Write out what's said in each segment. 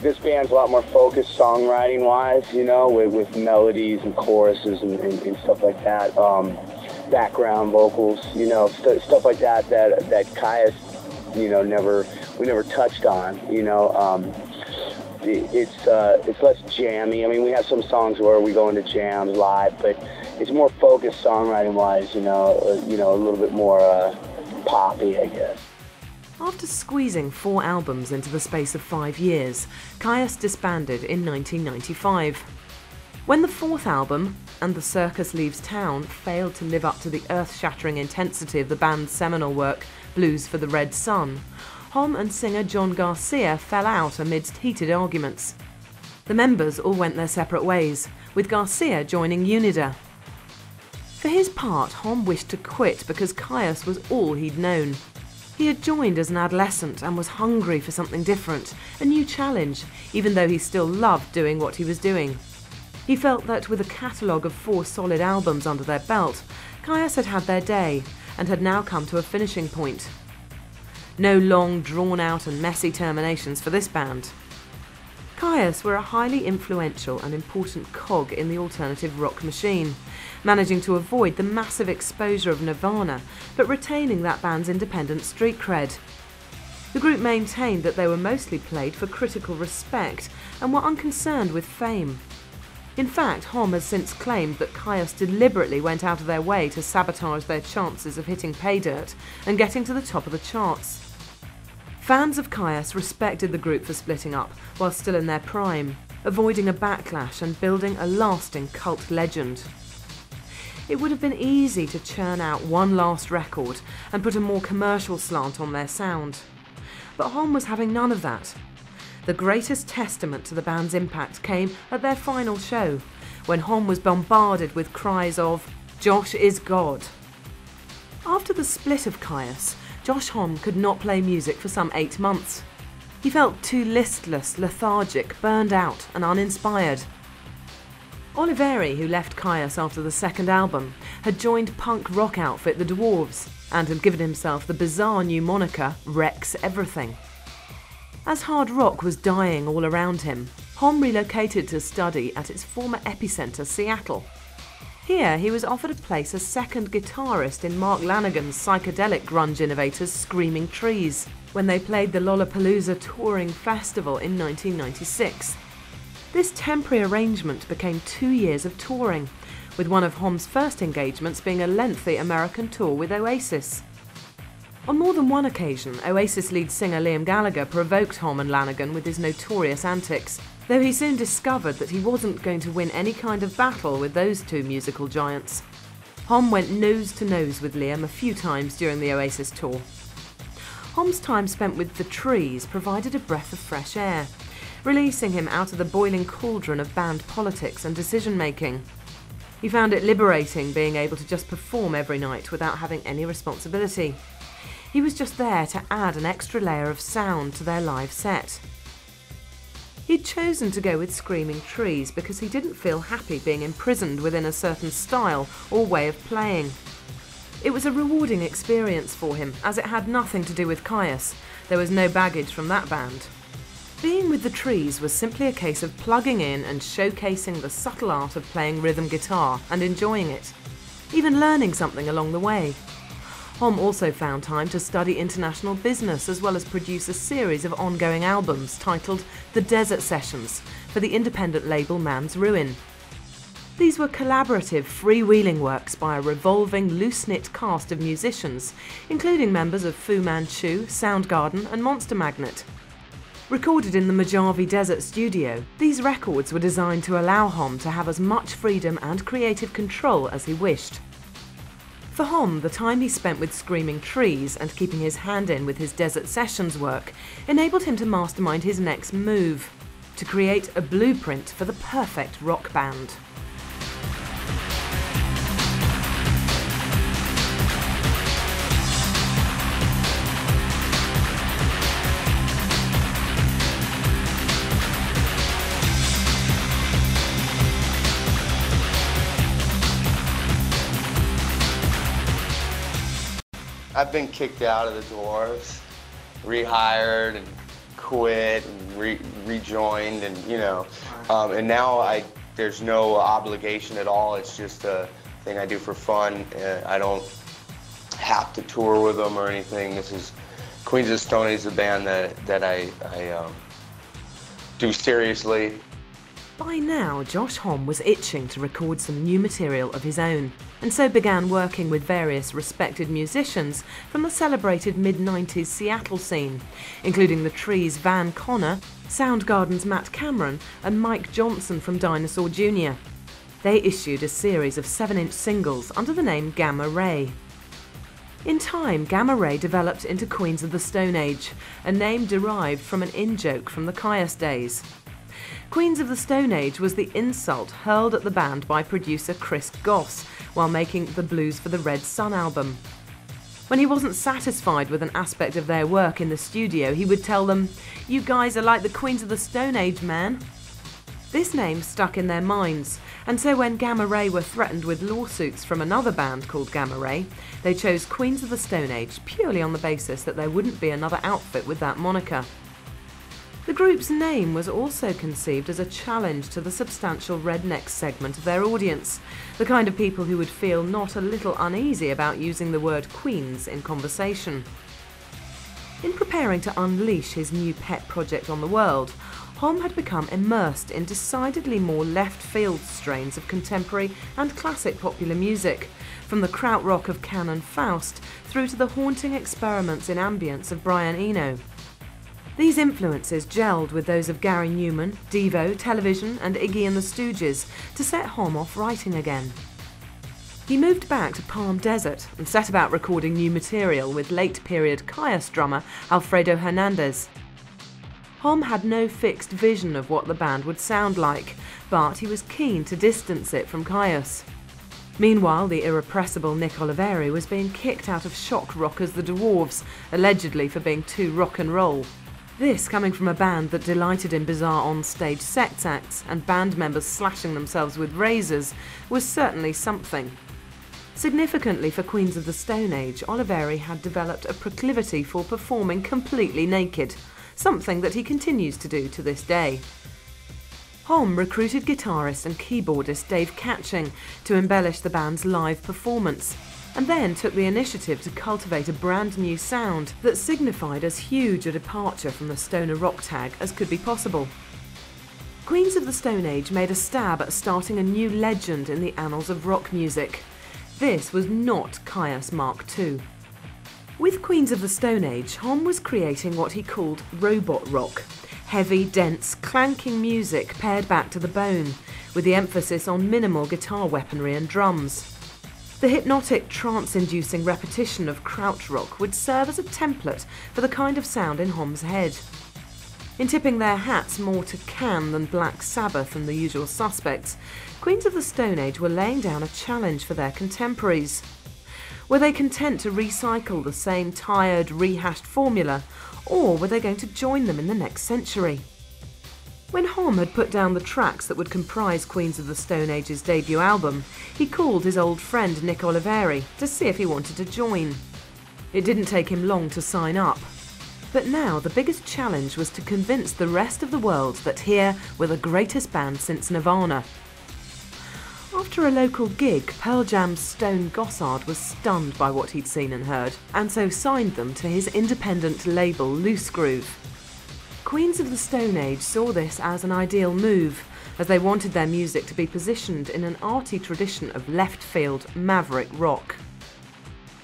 This band's a lot more focused songwriting-wise, you know, with melodies and choruses and stuff like that. Background vocals, you know, stuff like that Kyuss, you know, we never touched on, you know. It's less jammy. I mean, we have some songs where we go into jams live, but it's more focused songwriting-wise, you know, a little bit more poppy, I guess. After squeezing 4 albums into the space of 5 years, Kyuss disbanded in 1995. When the 4th album, And the Circus Leaves Town, failed to live up to the earth-shattering intensity of the band's seminal work, Blues for the Red Sun, Homme and singer John Garcia fell out amidst heated arguments. The members all went their separate ways, with Garcia joining Unida. For his part, Homme wished to quit because Kyuss was all he'd known. He had joined as an adolescent and was hungry for something different, a new challenge, even though he still loved doing what he was doing. He felt that with a catalogue of 4 solid albums under their belt, Kyuss had had their day and had now come to a finishing point. No long, drawn-out and messy terminations for this band. Kyuss were a highly influential and important cog in the alternative rock machine, managing to avoid the massive exposure of Nirvana, but retaining that band's independent street cred. The group maintained that they were mostly played for critical respect and were unconcerned with fame. In fact, Homme has since claimed that Kyuss deliberately went out of their way to sabotage their chances of hitting pay dirt and getting to the top of the charts. Fans of Kyuss respected the group for splitting up while still in their prime, avoiding a backlash and building a lasting cult legend. It would have been easy to churn out one last record and put a more commercial slant on their sound. But Homme was having none of that. The greatest testament to the band's impact came at their final show, when Homme was bombarded with cries of, "Josh is God." After the split of Kyuss, Josh Homme could not play music for some 8 months. He felt too listless, lethargic, burned out and uninspired. Oliveri, who left Kyuss after the 2nd album, had joined punk rock outfit The Dwarves and had given himself the bizarre new moniker Rex Everything. As hard rock was dying all around him, Homme relocated to study at its former epicenter, Seattle. Here, he was offered a place as second guitarist in Mark Lanegan's psychedelic grunge innovators Screaming Trees, when they played the Lollapalooza Touring Festival in 1996. This temporary arrangement became 2 years of touring, with one of Homme's first engagements being a lengthy American tour with Oasis. On more than one occasion, Oasis lead singer Liam Gallagher provoked Homme and Lanegan with his notorious antics, though he soon discovered that he wasn't going to win any kind of battle with those 2 musical giants. Homme went nose to nose with Liam a few times during the Oasis tour. Homme's time spent with The Trees provided a breath of fresh air, releasing him out of the boiling cauldron of band politics and decision-making. He found it liberating being able to just perform every night without having any responsibility. He was just there to add an extra layer of sound to their live set. He'd chosen to go with Screaming Trees because he didn't feel happy being imprisoned within a certain style or way of playing. It was a rewarding experience for him, as it had nothing to do with Kyuss. There was no baggage from that band. Being with The Trees was simply a case of plugging in and showcasing the subtle art of playing rhythm guitar and enjoying it, even learning something along the way. Homme also found time to study international business as well as produce a series of ongoing albums titled The Desert Sessions for the independent label Man's Ruin. These were collaborative, freewheeling works by a revolving, loose-knit cast of musicians, including members of Fu Manchu, Soundgarden and Monster Magnet. Recorded in the Mojave Desert studio, these records were designed to allow Homme to have as much freedom and creative control as he wished. For Homme, the time he spent with Screaming Trees and keeping his hand in with his Desert Sessions work enabled him to mastermind his next move, to create a blueprint for the perfect rock band. I've been kicked out of the Dwarves, rehired and quit and rejoined, and and now there's no obligation at all. It's just a thing I do for fun. I don't have to tour with them or anything. This is Queens of the Stone Age, the band that I do seriously. By now, Josh Homme was itching to record some new material of his own, and so began working with various respected musicians from the celebrated mid-90s Seattle scene, including the Trees' Van Connor, Soundgarden's Matt Cameron, and Mike Johnson from Dinosaur Jr. They issued a series of 7-inch singles under the name Gamma Ray. In time, Gamma Ray developed into Queens of the Stone Age, a name derived from an in-joke from the Kyuss days. Queens of the Stone Age was the insult hurled at the band by producer Chris Goss while making the Blues for the Red Sun album. When he wasn't satisfied with an aspect of their work in the studio, he would tell them, "You guys are like the Queens of the Stone Age, man." This name stuck in their minds, and so when Gamma Ray were threatened with lawsuits from another band called Gamma Ray, they chose Queens of the Stone Age purely on the basis that there wouldn't be another outfit with that moniker. The group's name was also conceived as a challenge to the substantial redneck segment of their audience, the kind of people who would feel not a little uneasy about using the word Queens in conversation. In preparing to unleash his new pet project on the world, Homme had become immersed in decidedly more left-field strains of contemporary and classic popular music, from the krautrock of Can and Faust through to the haunting experiments in ambience of Brian Eno. These influences gelled with those of Gary Newman, Devo, Television and Iggy and the Stooges to set Homme off writing again. He moved back to Palm Desert and set about recording new material with late-period Kyuss drummer Alfredo Hernandez. Homme had no fixed vision of what the band would sound like, but he was keen to distance it from Kyuss. Meanwhile, the irrepressible Nick Oliveri was being kicked out of shock rockers The Dwarves, allegedly for being too rock and roll. This coming from a band that delighted in bizarre on-stage sex acts and band members slashing themselves with razors was certainly something. Significantly for Queens of the Stone Age, Oliveri had developed a proclivity for performing completely naked, something that he continues to do to this day. Homme recruited guitarist and keyboardist Dave Catching to embellish the band's live performance, and then took the initiative to cultivate a brand new sound that signified as huge a departure from the stoner rock tag as could be possible. Queens of the Stone Age made a stab at starting a new legend in the annals of rock music. This was not Kyuss Mark II. With Queens of the Stone Age, Homme was creating what he called robot rock, heavy, dense, clanking music pared back to the bone, with the emphasis on minimal guitar weaponry and drums. The hypnotic, trance-inducing repetition of krautrock would serve as a template for the kind of sound in Homme's head. In tipping their hats more to Can than Black Sabbath and the usual suspects, Queens of the Stone Age were laying down a challenge for their contemporaries. Were they content to recycle the same tired, rehashed formula, or were they going to join them in the next century? When Homme had put down the tracks that would comprise Queens of the Stone Age's debut album, he called his old friend Nick Oliveri to see if he wanted to join. It didn't take him long to sign up. But now the biggest challenge was to convince the rest of the world that here were the greatest band since Nirvana. After a local gig, Pearl Jam's Stone Gossard was stunned by what he'd seen and heard, and so signed them to his independent label Loose Groove. Queens of the Stone Age saw this as an ideal move, as they wanted their music to be positioned in an arty tradition of left-field, maverick rock.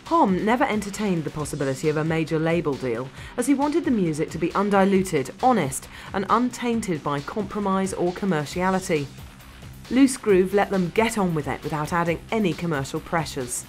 Homme never entertained the possibility of a major label deal, as he wanted the music to be undiluted, honest, and untainted by compromise or commerciality. Loose Groove let them get on with it without adding any commercial pressures.